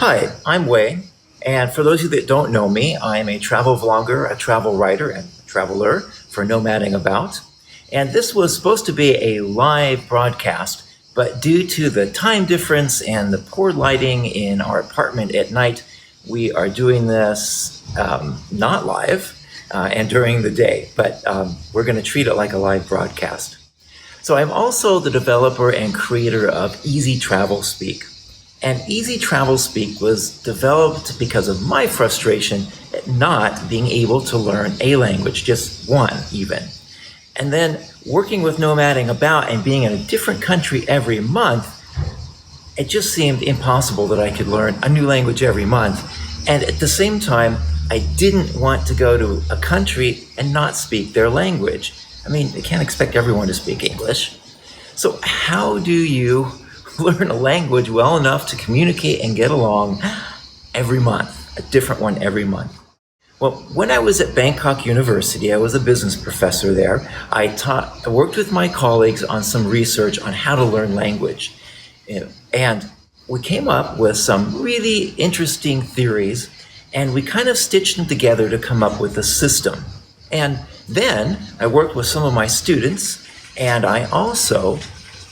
Hi, I'm Wei, and for those of you that don't know me, I'm a travel vlogger, a travel writer, and traveler for Nomading About. And this was supposed to be a live broadcast, but due to the time difference and the poor lighting in our apartment at night, we are doing this not live and during the day, but we're going to treat it like a live broadcast. So I'm also the developer and creator of Easy Travel Speak. And Easy Travel Speak was developed because of my frustration at not being able to learn a language, just one even. And then working with Nomading About and being in a different country every month, it just seemed impossible that I could learn a new language every month. And at the same time, I didn't want to go to a country and not speak their language. I mean, you can't expect everyone to speak English. So how do you learn a language well enough to communicate and get along every month, a different one every month? Well, when I was at Bangkok University, I was a business professor there. I worked with my colleagues on some research on how to learn language. And we came up with some really interesting theories, and we kind of stitched them together to come up with a system. And then I worked with some of my students, and I also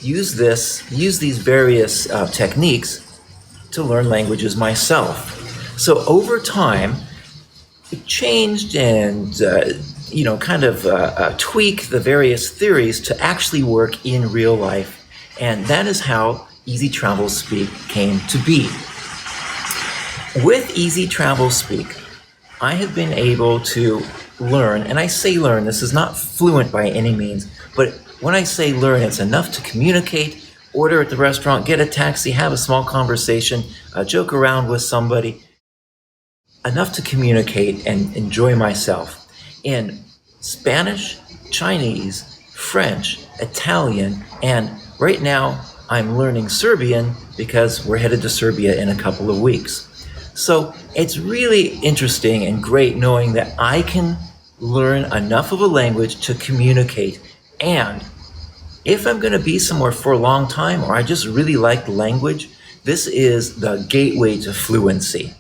use these various techniques to learn languages myself. So over time, it changed and tweak the various theories to actually work in real life, and that is how Easy Travel Speak came to be. With Easy Travel Speak, I have been able to learn, and I say learn, this is not fluent by any means, but when I say learn, it's enough to communicate, order at the restaurant, get a taxi, have a small conversation, joke around with somebody, enough to communicate and enjoy myself in Spanish, Chinese, French, Italian, and right now I'm learning Serbian because we're headed to Serbia in a couple of weeks. So it's really interesting and great knowing that I can learn enough of a language to communicate. And if I'm going to be somewhere for a long time, or I just really like the language, this is the gateway to fluency.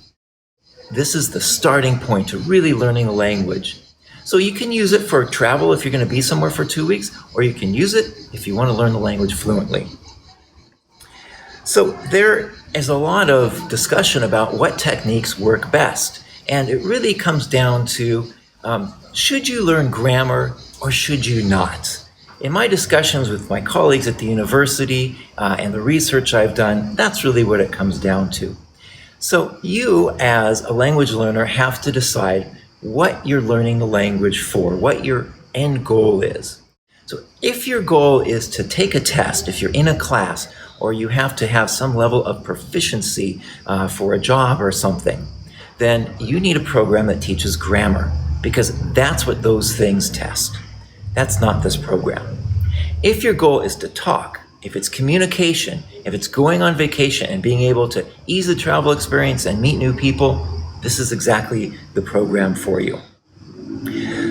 This is the starting point to really learning a language. So you can use it for travel if you're going to be somewhere for 2 weeks, or you can use it if you want to learn the language fluently. So there is a lot of discussion about what techniques work best. And it really comes down to, should you learn grammar or should you not? In my discussions with my colleagues at the university and the research I've done, that's really what it comes down to. So you, as a language learner, have to decide what you're learning the language for, what your end goal is. So if your goal is to take a test, if you're in a class, or you have to have some level of proficiency for a job or something, then you need a program that teaches grammar, because that's what those things test. That's not this program. If your goal is to talk, if it's communication, if it's going on vacation and being able to ease the travel experience and meet new people, this is exactly the program for you.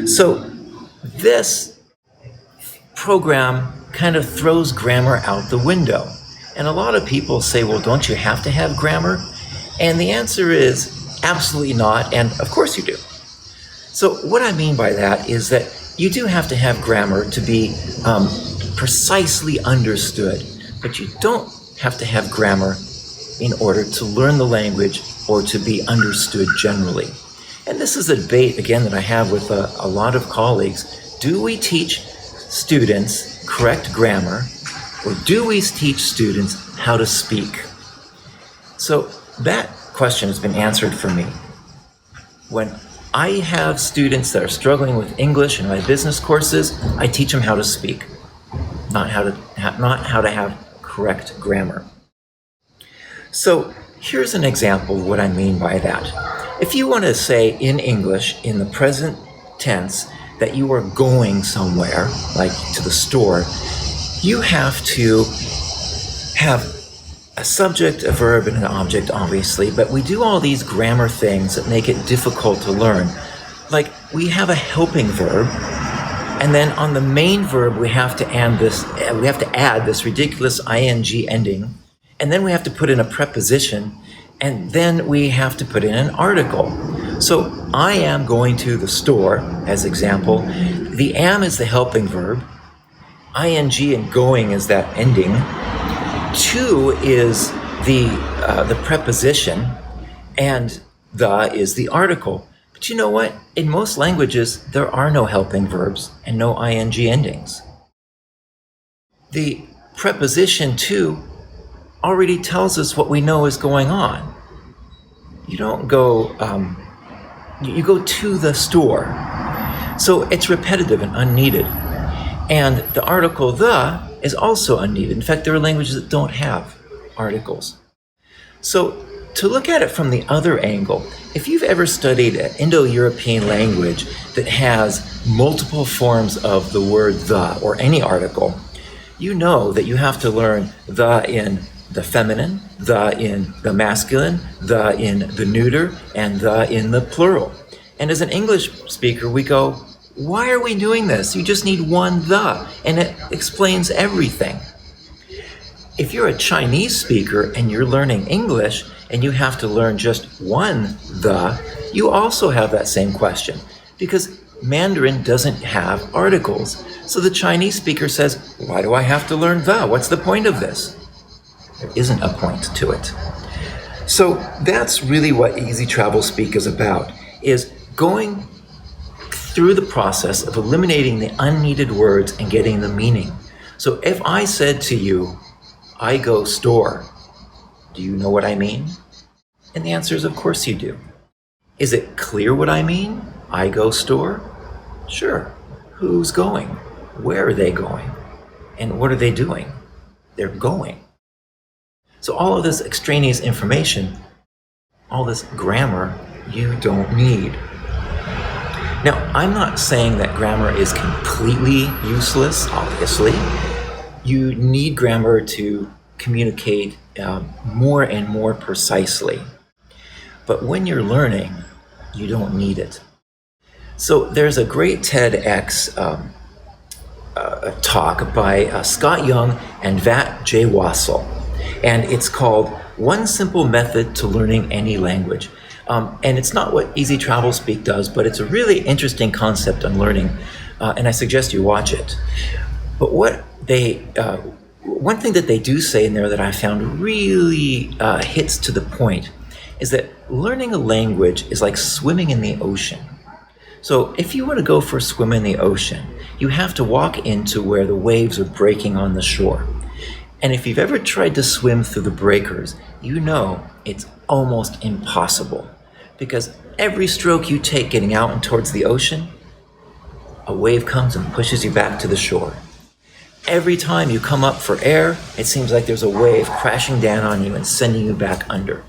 So this program kind of throws grammar out the window. And a lot of people say, well, don't you have to have grammar? And the answer is absolutely not, and of course you do. So what I mean by that is that you do have to have grammar to be precisely understood, but you don't have to have grammar in order to learn the language or to be understood generally. And this is a debate, again, that I have with a lot of colleagues. Do we teach students correct grammar, or do we teach students how to speak? So that question has been answered for me. When I have students that are struggling with English in my business courses, I teach them how to speak, not how to have correct grammar. So here's an example of what I mean by that. If you want to say in English, in the present tense, that you are going somewhere, like to the store, you have to have a subject, a verb, and an object, obviously, but we do all these grammar things that make it difficult to learn. Like, we have a helping verb, and then on the main verb, we have to add this ridiculous ing ending, and then we have to put in a preposition, And then we have to put in an article. So I am going to the store, as example. The am is the helping verb. ing and going is that ending. To is the preposition, and the is the article. But you know what? In most languages, there are no helping verbs and no ing endings. The preposition to already tells us what we know is going on. You don't go, you go to the store. So it's repetitive and unneeded. And the article the is also unneeded. In fact, there are languages that don't have articles. So to look at it from the other angle, if you've ever studied an Indo-European language that has multiple forms of the word the or any article, you know that you have to learn the in the feminine, the in the masculine, the in the neuter, and the in the plural. And as an English speaker, we go, why are we doing this? You just need one the, and it explains everything. If you're a Chinese speaker and you're learning English and you have to learn just one the, you also have that same question because Mandarin doesn't have articles. So the Chinese speaker says, why do I have to learn the? What's the point of this? There isn't a point to it. So that's really what Easy Travel Speak is about, is going through the process of eliminating the unneeded words and getting the meaning. So if I said to you, I go store, do you know what I mean? And the answer is, of course you do. Is it clear what I mean? I go store? Sure. Who's going? Where are they going? And what are they doing? They're going. So all of this extraneous information, all this grammar, you don't need. Now, I'm not saying that grammar is completely useless, obviously. You need grammar to communicate more and more precisely. But when you're learning, you don't need it. So there's a great TEDx talk by Scott Young and Vat J. Wassel. And it's called One Simple Method to Learning Any Language. And it's not what Easy Travel Speak does, but it's a really interesting concept on learning. And I suggest you watch it. But one thing that they do say in there that I found really hits to the point is that learning a language is like swimming in the ocean. So if you want to go for a swim in the ocean, you have to walk into where the waves are breaking on the shore. And if you've ever tried to swim through the breakers, you know it's almost impossible because every stroke you take getting out and towards the ocean, a wave comes and pushes you back to the shore. Every time you come up for air, it seems like there's a wave crashing down on you and sending you back under.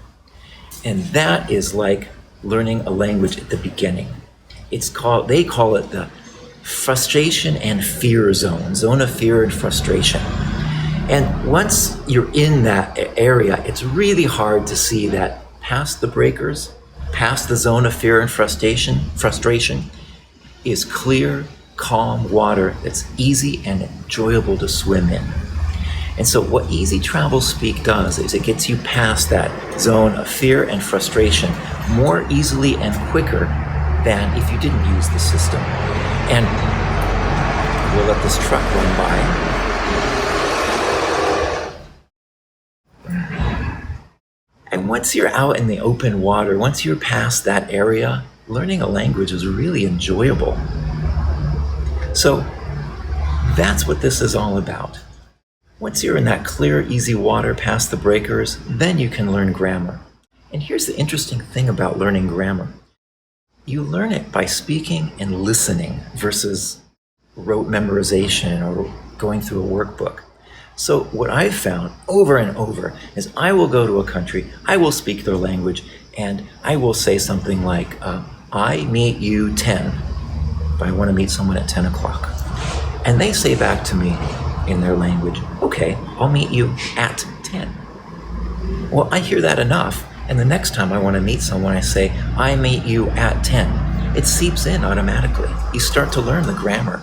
And that is like learning a language at the beginning. They call it the frustration and fear zone of fear and frustration. And once you're in that area, it's really hard to see that past the breakers, past the zone of fear and frustration is clear, calm water that's easy and enjoyable to swim in. And so what Easy Travel Speak does is it gets you past that zone of fear and frustration more easily and quicker than if you didn't use the system. And we'll let this truck run by. And once you're out in the open water, once you're past that area, learning a language is really enjoyable. So that's what this is all about. Once you're in that clear, easy water past the breakers, then you can learn grammar. And here's the interesting thing about learning grammar. You learn it by speaking and listening versus rote memorization or going through a workbook. So what I've found over and over is I will go to a country, I will speak their language, and I will say something like, I meet you 10, if I want to meet someone at 10 o'clock. And they say back to me in their language, okay, I'll meet you at 10. Well, I hear that enough, and the next time I want to meet someone, I say, I meet you at 10. It seeps in automatically. You start to learn the grammar.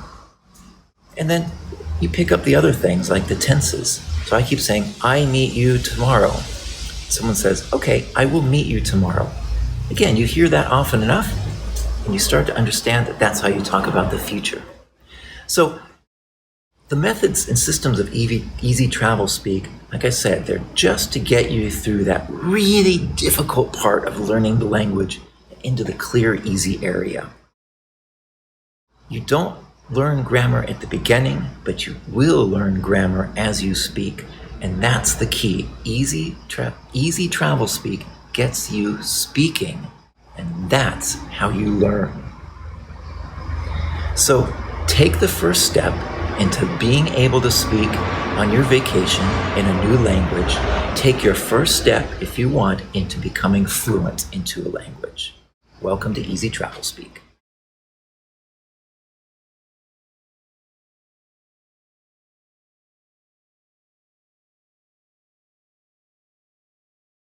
And then you pick up the other things like the tenses. So I keep saying, I meet you tomorrow. Someone says, okay, I will meet you tomorrow. Again, you hear that often enough, and you start to understand that that's how you talk about the future. So the methods and systems of easy travel speak, like I said, they're just to get you through that really difficult part of learning the language into the clear, easy area. You don't learn grammar at the beginning, but you will learn grammar as you speak. And that's the key. Easy travel speak gets you speaking. And that's how you learn. So take the first step into being able to speak on your vacation in a new language. Take your first step, if you want, into becoming fluent into a language. Welcome to Easy Travel Speak.